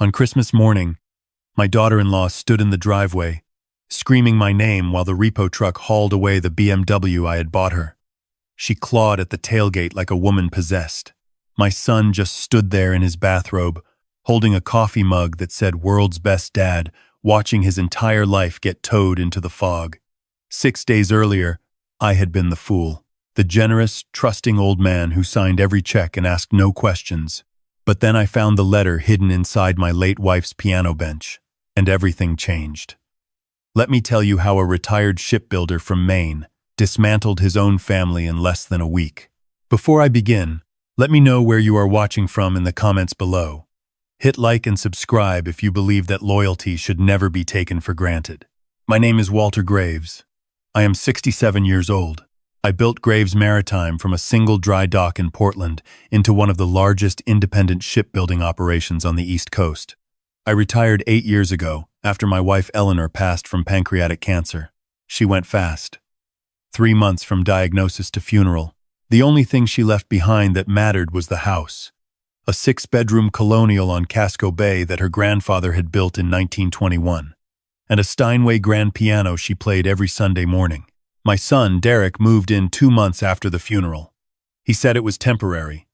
On Christmas morning, my daughter-in-law stood in the driveway, screaming my name while the repo truck hauled away the BMW I had bought her. She clawed at the tailgate like a woman possessed. My son just stood there in his bathrobe, holding a coffee mug that said "World's Best Dad," watching his entire life get towed into the fog. 6 days earlier, I had been the fool, the generous, trusting old man who signed every check and asked no questions. But then I found the letter hidden inside my late wife's piano bench, and everything changed. Let me tell you how a retired shipbuilder from Maine dismantled his own family in less than a week. Before I begin, let me know where you are watching from in the comments below. Hit like and subscribe if you believe that loyalty should never be taken for granted. My name is Walter Graves. I am 67 years old. I built Graves Maritime from a single dry dock in Portland into one of the largest independent shipbuilding operations on the East Coast. I retired 8 years ago after my wife Eleanor passed from pancreatic cancer. She went fast. 3 months from diagnosis to funeral. The only thing she left behind that mattered was the house. A 6-bedroom colonial on Casco Bay that her grandfather had built in 1921. And a Steinway grand piano she played every Sunday morning. My son, Derek, moved in 2 months after the funeral. He said it was temporary.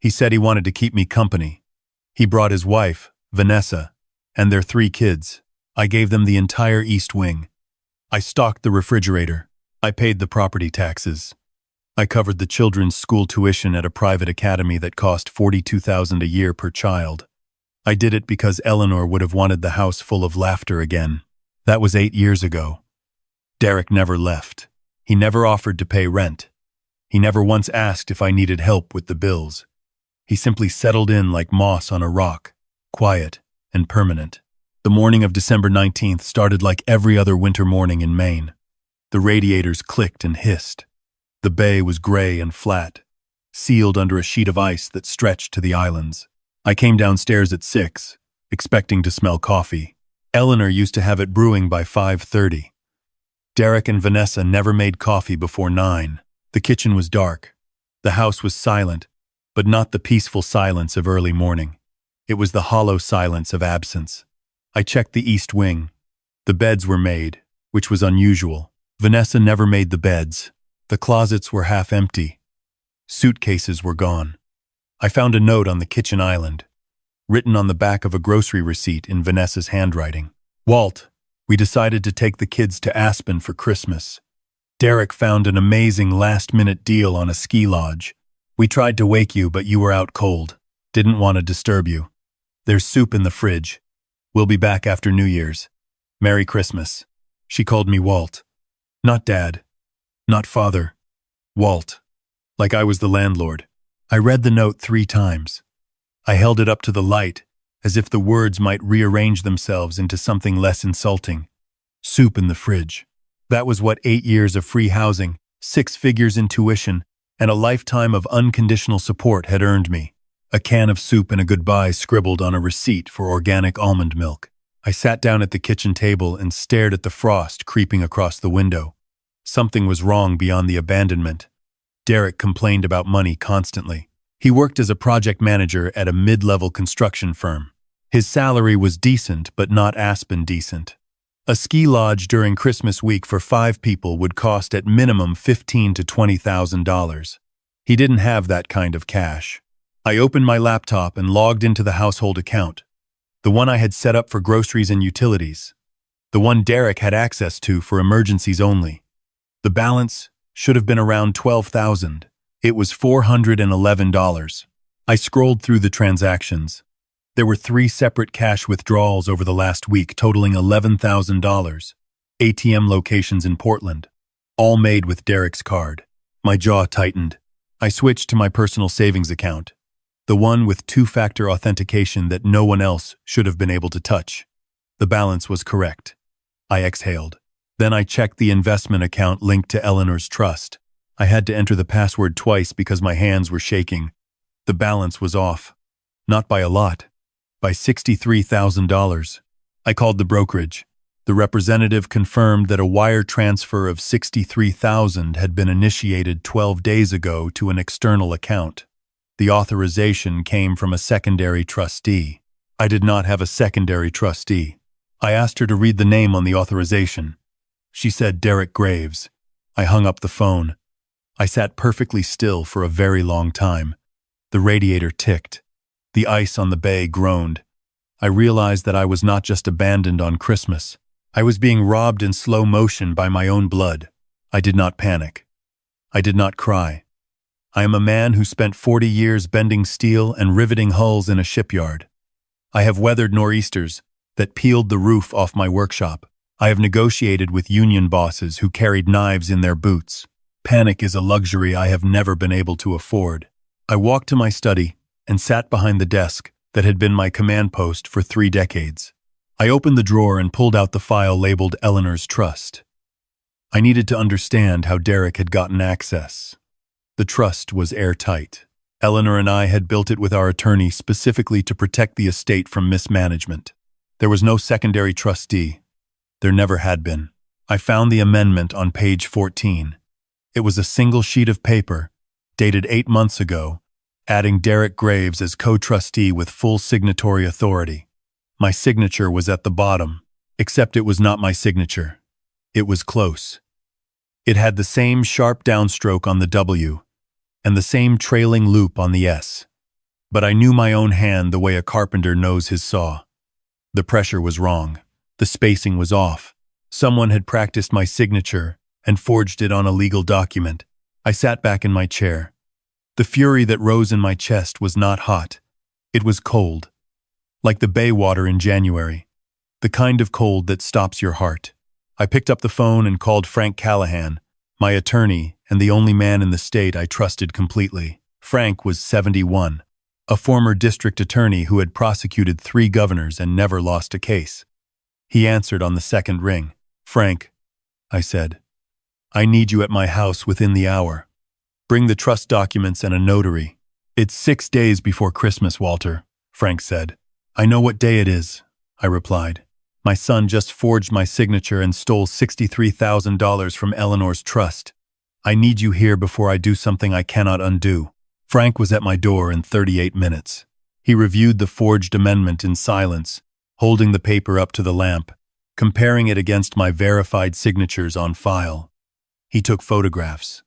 He said he wanted to keep me company. He brought his wife, Vanessa, and their 3 kids. I gave them the entire East Wing. I stocked the refrigerator. I paid the property taxes. I covered the children's school tuition at a private academy that cost $42,000 a year per child. I did it because Eleanor would have wanted the house full of laughter again. That was 8 years ago. Derek never left. He never offered to pay rent. He never once asked if I needed help with the bills. He simply settled in like moss on a rock, quiet and permanent. The morning of December 19th started like every other winter morning in Maine. The radiators clicked and hissed. The bay was gray and flat, sealed under a sheet of ice that stretched to the islands. I came downstairs at 6, expecting to smell coffee. Eleanor used to have it brewing by 5:30. Derek and Vanessa never made coffee before 9. The kitchen was dark. The house was silent, but not the peaceful silence of early morning. It was the hollow silence of absence. I checked the East Wing. The beds were made, which was unusual. Vanessa never made the beds. The closets were half empty. Suitcases were gone. I found a note on the kitchen island, written on the back of a grocery receipt in Vanessa's handwriting. Walt, we decided to take the kids to Aspen for Christmas. Derek found an amazing last-minute deal on a ski lodge. We tried to wake you, but you were out cold. Didn't want to disturb you. There's soup in the fridge. We'll be back after New Year's. Merry Christmas. She called me Walt. Not Dad. Not Father. Walt. Like I was the landlord. I read the note 3 times. I held it up to the light, as if the words might rearrange themselves into something less insulting. Soup in the fridge. That was what 8 years of free housing, 6 figures in tuition, and a lifetime of unconditional support had earned me. A can of soup and a goodbye scribbled on a receipt for organic almond milk. I sat down at the kitchen table and stared at the frost creeping across the window. Something was wrong beyond the abandonment. Derek complained about money constantly. He worked as a project manager at a mid-level construction firm. His salary was decent, but not Aspen decent. A ski lodge during Christmas week for 5 people would cost at minimum $15,000 to $20,000. He didn't have that kind of cash. I opened my laptop and logged into the household account, the one I had set up for groceries and utilities, the one Derek had access to for emergencies only. The balance should have been around $12,000. It was $411. I scrolled through the transactions. There were 3 separate cash withdrawals over the last week totaling $11,000. ATM locations in Portland, all made with Derek's card. My jaw tightened. I switched to my personal savings account, the one with 2-factor authentication that no one else should have been able to touch. The balance was correct. I exhaled. Then I checked the investment account linked to Eleanor's trust. I had to enter the password twice because my hands were shaking. The balance was off. Not by a lot. By $63,000. I called the brokerage. The representative confirmed that a wire transfer of $63,000 had been initiated 12 days ago to an external account. The authorization came from a secondary trustee. I did not have a secondary trustee. I asked her to read the name on the authorization. She said Derek Graves. I hung up the phone. I sat perfectly still for a very long time. The radiator ticked. The ice on the bay groaned. I realized that I was not just abandoned on Christmas. I was being robbed in slow motion by my own blood. I did not panic. I did not cry. I am a man who spent 40 years bending steel and riveting hulls in a shipyard. I have weathered nor'easters that peeled the roof off my workshop. I have negotiated with union bosses who carried knives in their boots. Panic is a luxury I have never been able to afford. I walked to my study and sat behind the desk that had been my command post for 3 decades. I opened the drawer and pulled out the file labeled Eleanor's Trust. I needed to understand how Derek had gotten access. The trust was airtight. Eleanor and I had built it with our attorney specifically to protect the estate from mismanagement. There was no secondary trustee. There never had been. I found the amendment on page 14. It was a single sheet of paper, dated 8 months ago, adding Derek Graves as co-trustee with full signatory authority. My signature was at the bottom, except it was not my signature. It was close. It had the same sharp downstroke on the W, and the same trailing loop on the S. But I knew my own hand the way a carpenter knows his saw. The pressure was wrong. The spacing was off. Someone had practiced my signature and forged it on a legal document. I sat back in my chair. The fury that rose in my chest was not hot. It was cold. Like the bay water in January. The kind of cold that stops your heart. I picked up the phone and called Frank Callahan, my attorney and the only man in the state I trusted completely. Frank was 71, a former district attorney who had prosecuted 3 governors and never lost a case. He answered on the second ring. "Frank," I said, "I need you at my house within the hour. Bring the trust documents and a notary." "It's 6 days before Christmas, Walter," Frank said. "I know what day it is," I replied. "My son just forged my signature and stole $63,000 from Eleanor's trust. I need you here before I do something I cannot undo." Frank was at my door in 38 minutes. He reviewed the forged amendment in silence, holding the paper up to the lamp, comparing it against my verified signatures on file. He took photographs.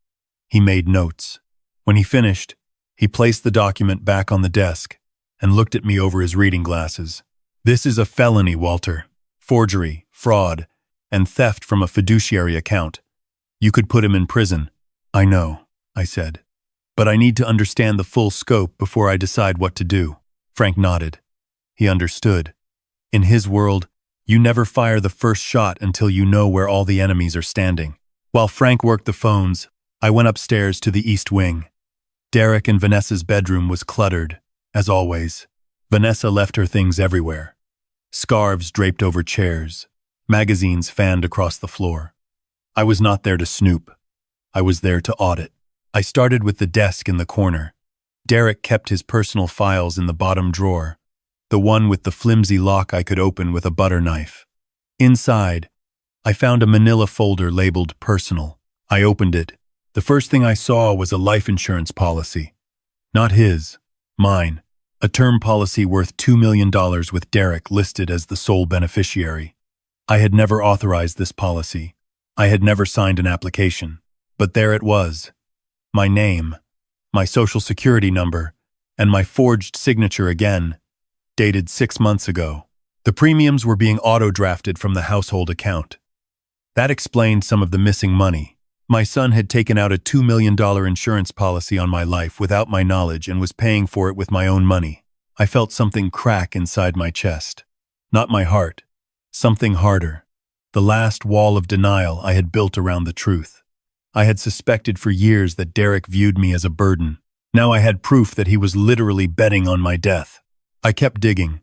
He made notes. When he finished, he placed the document back on the desk and looked at me over his reading glasses. "This is a felony, Walter. Forgery, fraud, and theft from a fiduciary account. You could put him in prison." "I know," I said. "But I need to understand the full scope before I decide what to do." Frank nodded. He understood. In his world, you never fire the first shot until you know where all the enemies are standing. While Frank worked the phones, I went upstairs to the East Wing. Derek and Vanessa's bedroom was cluttered, as always. Vanessa left her things everywhere. Scarves draped over chairs, magazines fanned across the floor. I was not there to snoop. I was there to audit. I started with the desk in the corner. Derek kept his personal files in the bottom drawer, the one with the flimsy lock I could open with a butter knife. Inside, I found a manila folder labeled Personal. I opened it. The first thing I saw was a life insurance policy. Not his, mine. A term policy worth $2 million with Derek listed as the sole beneficiary. I had never authorized this policy. I had never signed an application. But there it was. My name, my social security number, and my forged signature again, dated 6 months ago. The premiums were being auto-drafted from the household account. That explained some of the missing money. My son had taken out a $2 million insurance policy on my life without my knowledge and was paying for it with my own money. I felt something crack inside my chest. Not my heart. Something harder. The last wall of denial I had built around the truth. I had suspected for years that Derek viewed me as a burden. Now I had proof that he was literally betting on my death. I kept digging.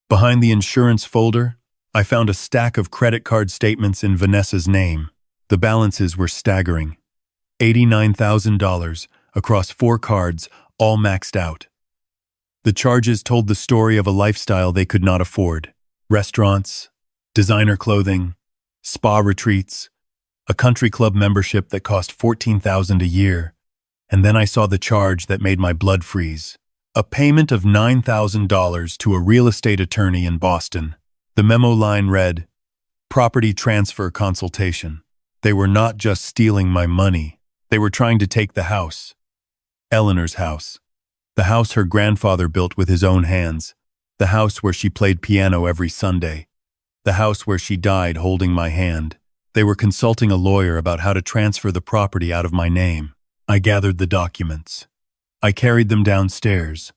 Behind the insurance folder, I found a stack of credit card statements in Vanessa's name. The balances were staggering. $89,000 across 4 cards, all maxed out. The charges told the story of a lifestyle they could not afford. Restaurants, designer clothing, spa retreats, a country club membership that cost $14,000 a year. And then I saw the charge that made my blood freeze. A payment of $9,000 to a real estate attorney in Boston. The memo line read, "Property transfer consultation." They were not just stealing my money. They were trying to take the house. Eleanor's house. The house her grandfather built with his own hands. The house where she played piano every Sunday. The house where she died holding my hand. They were consulting a lawyer about how to transfer the property out of my name. I gathered the documents. I carried them downstairs.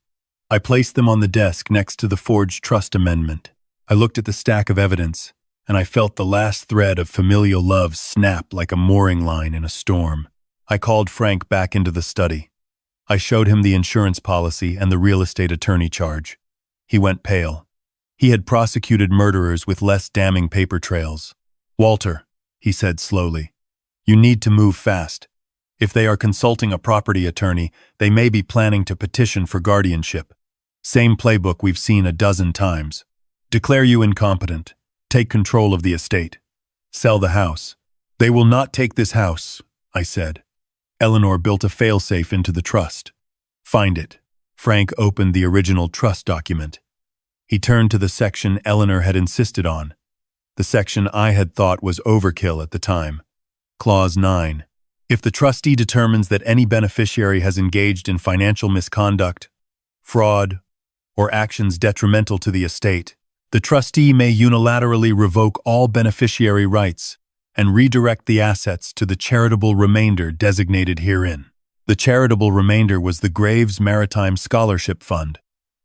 I placed them on the desk next to the forged trust amendment. I looked at the stack of evidence, and I felt the last thread of familial love snap like a mooring line in a storm. I called Frank back into the study. I showed him the insurance policy and the real estate attorney charge. He went pale. He had prosecuted murderers with less damning paper trails. "Walter," he said slowly, "you need to move fast. If they are consulting a property attorney, they may be planning to petition for guardianship. Same playbook we've seen a dozen times. Declare you incompetent. Take control of the estate. Sell the house." "They will not take this house," I said. "Eleanor built a failsafe into the trust." "Find it." Frank opened the original trust document. He turned to the section Eleanor had insisted on, the section I had thought was overkill at the time. Clause 9. If the trustee determines that any beneficiary has engaged in financial misconduct, fraud, or actions detrimental to the estate, the trustee may unilaterally revoke all beneficiary rights and redirect the assets to the charitable remainder designated herein. The charitable remainder was the Graves Maritime Scholarship Fund,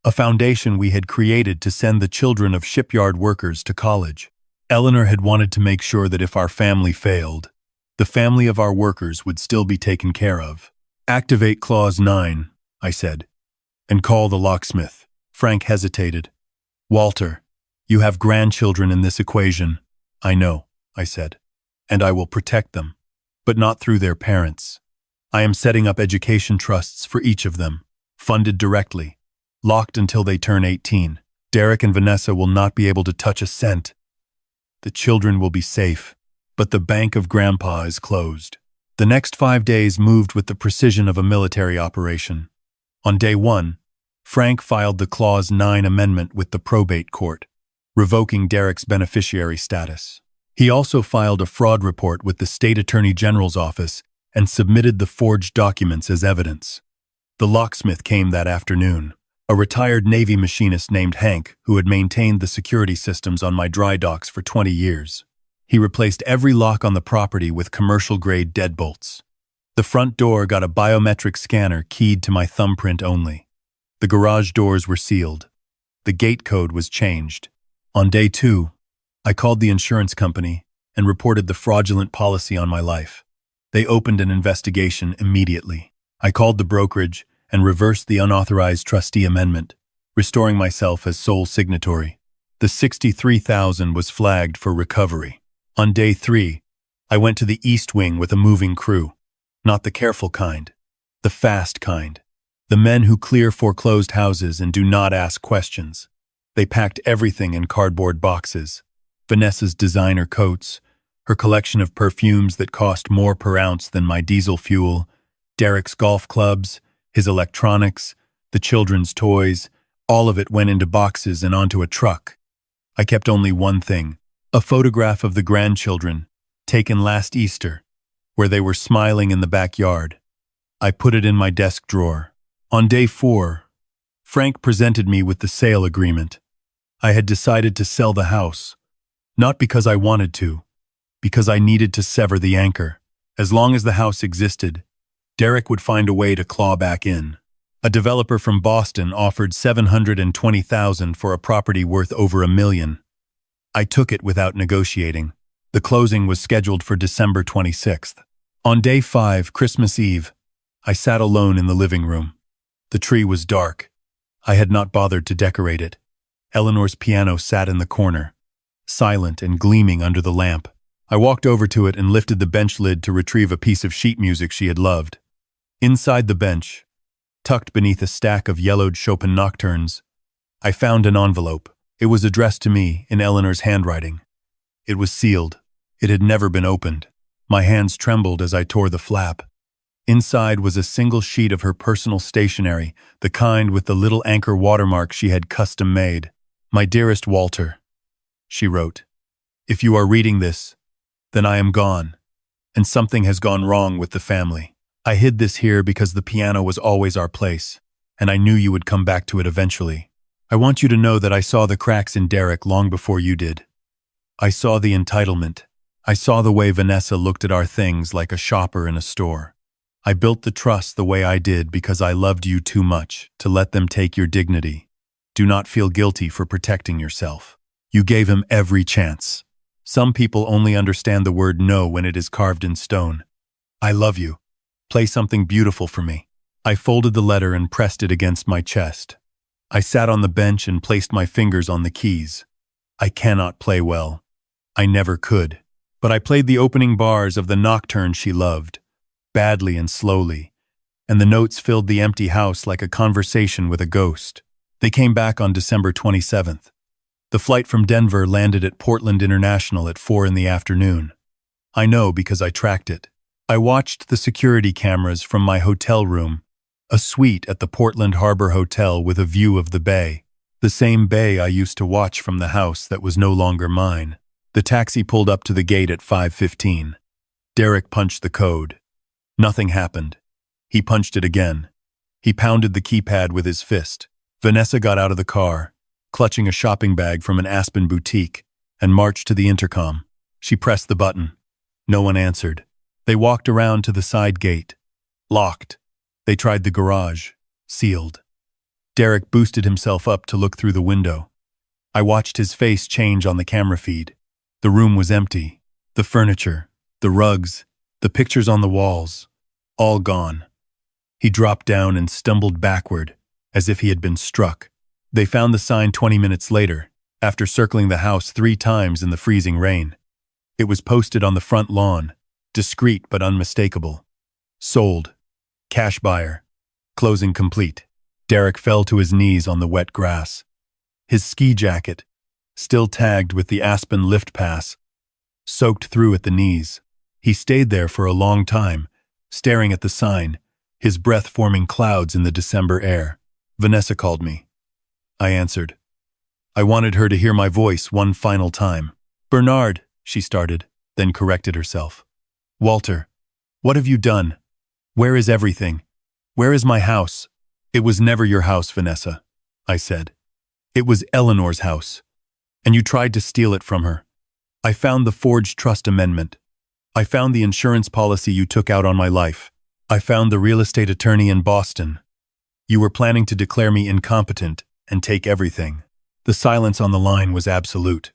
a foundation we had created to send the children of shipyard workers to college. Eleanor had wanted to make sure that if our family failed, the family of our workers would still be taken care of. "Activate Clause 9, I said, "and call the locksmith." Frank hesitated. "Walter, you have grandchildren in this equation." "I know," I said, "and I will protect them, but not through their parents. I am setting up education trusts for each of them, funded directly, locked until they turn 18. Derek and Vanessa will not be able to touch a cent. The children will be safe, but the bank of Grandpa is closed." The next 5 days moved with the precision of a military operation. On day 1, Frank filed the Clause 9 amendment with the probate court, revoking Derek's beneficiary status. He also filed a fraud report with the State Attorney General's office and submitted the forged documents as evidence. The locksmith came that afternoon, a retired Navy machinist named Hank who had maintained the security systems on my dry docks for 20 years. He replaced every lock on the property with commercial-grade deadbolts. The front door got a biometric scanner keyed to my thumbprint only. The garage doors were sealed. The gate code was changed. On day 2, I called the insurance company and reported the fraudulent policy on my life. They opened an investigation immediately. I called the brokerage and reversed the unauthorized trustee amendment, restoring myself as sole signatory. The $63,000 was flagged for recovery. On day 3, I went to the East Wing with a moving crew. Not the careful kind, the fast kind. The men who clear foreclosed houses and do not ask questions. They packed everything in cardboard boxes. Vanessa's designer coats, her collection of perfumes that cost more per ounce than my diesel fuel, Derek's golf clubs, his electronics, the children's toys, all of it went into boxes and onto a truck. I kept only one thing, a photograph of the grandchildren, taken last Easter, where they were smiling in the backyard. I put it in my desk drawer. On day 4, Frank presented me with the sale agreement. I had decided to sell the house, not because I wanted to, because I needed to sever the anchor. As long as the house existed, Derek would find a way to claw back in. A developer from Boston offered $720,000 for a property worth over $1 million. I took it without negotiating. The closing was scheduled for December 26th. On day 5, Christmas Eve, I sat alone in the living room. The tree was dark. I had not bothered to decorate it. Eleanor's piano sat in the corner, silent and gleaming under the lamp. I walked over to it and lifted the bench lid to retrieve a piece of sheet music she had loved. Inside the bench, tucked beneath a stack of yellowed Chopin nocturnes, I found an envelope. It was addressed to me in Eleanor's handwriting. It was sealed. It had never been opened. My hands trembled as I tore the flap. Inside was a single sheet of her personal stationery, the kind with the little anchor watermark she had custom made. "My dearest Walter," she wrote, "if you are reading this, then I am gone, and something has gone wrong with the family. I hid this here because the piano was always our place, and I knew you would come back to it eventually. I want you to know that I saw the cracks in Derek long before you did. I saw the entitlement. I saw the way Vanessa looked at our things like a shopper in a store. I built the trust the way I did because I loved you too much to let them take your dignity. Do not feel guilty for protecting yourself. You gave him every chance. Some people only understand the word no when it is carved in stone. I love you. Play something beautiful for me." I folded the letter and pressed it against my chest. I sat on the bench and placed my fingers on the keys. I cannot play well. I never could. But I played the opening bars of the nocturne she loved, badly and slowly, and the notes filled the empty house like a conversation with a ghost. They came back on December 27th. The flight from Denver landed at Portland International at 4 in the afternoon. I know because I tracked it. I watched the security cameras from my hotel room, a suite at the Portland Harbor Hotel with a view of the bay, the same bay I used to watch from the house that was no longer mine. The taxi pulled up to the gate at 5:15. Derek punched the code. Nothing happened. He punched it again. He pounded the keypad with his fist. Vanessa got out of the car, clutching a shopping bag from an Aspen boutique, and marched to the intercom. She pressed the button. No one answered. They walked around to the side gate. Locked. They tried the garage. Sealed. Derek boosted himself up to look through the window. I watched his face change on the camera feed. The room was empty. The furniture, the rugs, the pictures on the walls, all gone. He dropped down and stumbled backward, as if he had been struck. They found the sign 20 minutes later, after circling the house 3 times in the freezing rain. It was posted on the front lawn, discreet but unmistakable. Sold. Cash buyer. Closing complete. Derek fell to his knees on the wet grass. His ski jacket, still tagged with the Aspen lift pass, soaked through at the knees. He stayed there for a long time, staring at the sign, his breath forming clouds in the December air. Vanessa called me. I answered. I wanted her to hear my voice one final time. "Bernard," she started, then corrected herself. "Walter, what have you done? Where is everything? Where is my house?" "It was never your house, Vanessa," I said. "It was Eleanor's house, and you tried to steal it from her. I found the forged trust amendment. I found the insurance policy you took out on my life. I found the real estate attorney in Boston. You were planning to declare me incompetent and take everything." The silence on the line was absolute.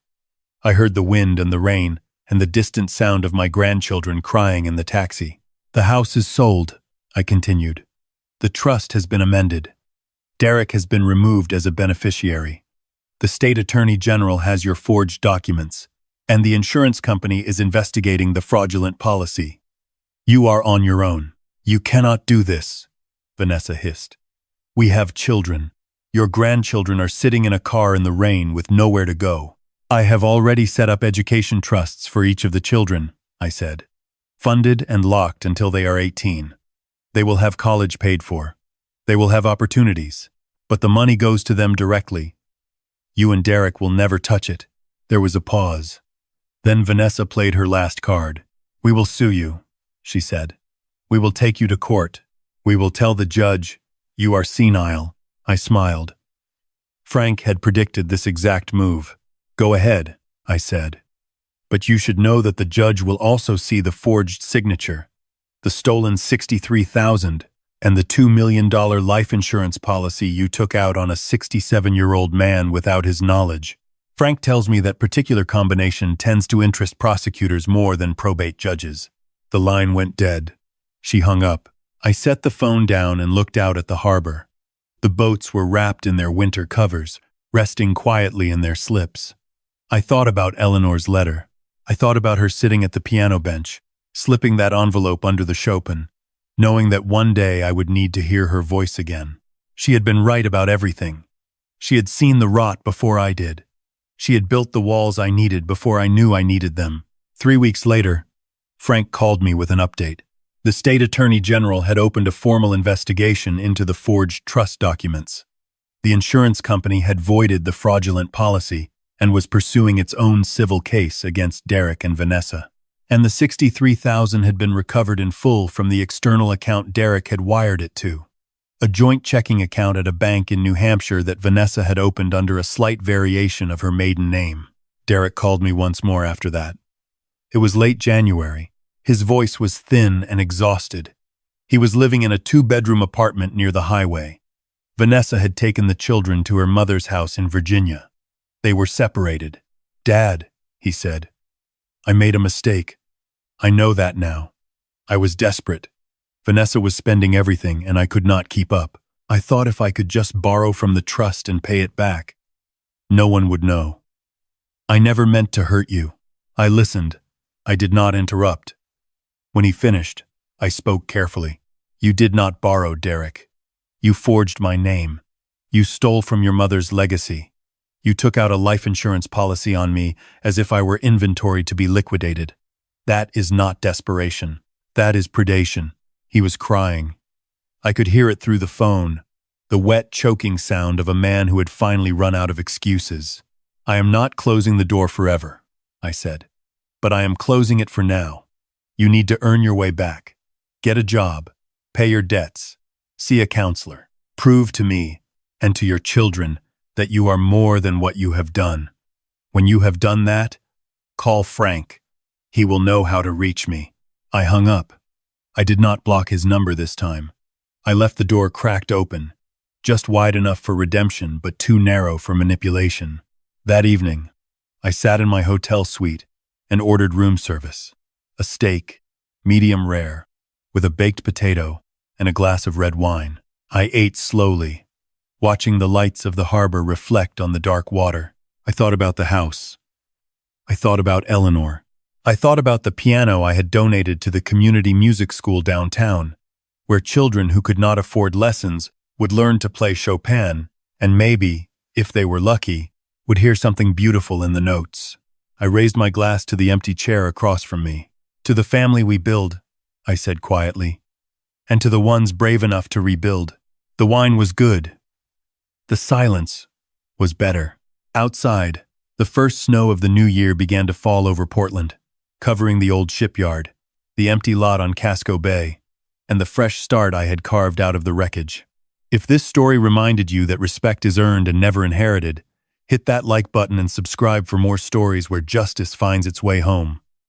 I heard the wind and the rain and the distant sound of my grandchildren crying in the taxi. "The house is sold," I continued. "The trust has been amended. Derek has been removed as a beneficiary. The state attorney general has your forged documents, and the insurance company is investigating the fraudulent policy. You are on your own. You cannot do this," Vanessa hissed. "We have children. Your grandchildren are sitting in a car in the rain with nowhere to go." "I have already set up education trusts for each of the children," I said. "Funded and locked until they are 18. They will have college paid for. They will have opportunities, but the money goes to them directly. You and Derek will never touch it." There was a pause. Then Vanessa played her last card. "We will sue you," she said. "We will take you to court. We will tell the judge you are senile." I smiled. Frank had predicted this exact move. "Go ahead," I said. "But you should know that the judge will also see the forged signature, the stolen $63,000, and the $2 million life insurance policy you took out on a 67-year-old man without his knowledge. Frank tells me that particular combination tends to interest prosecutors more than probate judges." The line went dead. She hung up. I set the phone down and looked out at the harbor. The boats were wrapped in their winter covers, resting quietly in their slips. I thought about Eleanor's letter. I thought about her sitting at the piano bench, slipping that envelope under the Chopin, knowing that one day I would need to hear her voice again. She had been right about everything. She had seen the rot before I did. She had built the walls I needed before I knew I needed them. 3 weeks later, Frank called me with an update. The state attorney general had opened a formal investigation into the forged trust documents. The insurance company had voided the fraudulent policy and was pursuing its own civil case against Derek and Vanessa. And the $63,000 had been recovered in full from the external account Derek had wired it to, a joint checking account at a bank in New Hampshire that Vanessa had opened under a slight variation of her maiden name. Derek called me once more after that. It was late January. His voice was thin and exhausted. He was living in a 2-bedroom apartment near the highway. Vanessa had taken the children to her mother's house in Virginia. They were separated. "Dad," he said, "I made a mistake. I know that now. I was desperate. Vanessa was spending everything and I could not keep up. I thought if I could just borrow from the trust and pay it back, no one would know. I never meant to hurt you." I listened. I did not interrupt. When he finished, I spoke carefully. "You did not borrow, Derek. You forged my name. You stole from your mother's legacy. You took out a life insurance policy on me as if I were inventory to be liquidated. That is not desperation. That is predation." He was crying. I could hear it through the phone, the wet, choking sound of a man who had finally run out of excuses. "I am not closing the door forever," I said, "but I am closing it for now. You need to earn your way back. Get a job, pay your debts, see a counselor. Prove to me and to your children that you are more than what you have done. When you have done that, call Frank. He will know how to reach me." I hung up. I did not block his number this time. I left the door cracked open, just wide enough for redemption but too narrow for manipulation. That evening, I sat in my hotel suite and ordered room service. A steak, medium rare, with a baked potato and a glass of red wine. I ate slowly, watching the lights of the harbor reflect on the dark water. I thought about the house. I thought about Eleanor. I thought about the piano I had donated to the community music school downtown, where children who could not afford lessons would learn to play Chopin and maybe, if they were lucky, would hear something beautiful in the notes. I raised my glass to the empty chair across from me. "To the family we build," I said quietly, "and to the ones brave enough to rebuild." The wine was good. The silence was better. Outside, the first snow of the new year began to fall over Portland, covering the old shipyard, the empty lot on Casco Bay, and the fresh start I had carved out of the wreckage. If this story reminded you that respect is earned and never inherited, hit that like button and subscribe for more stories where justice finds its way home.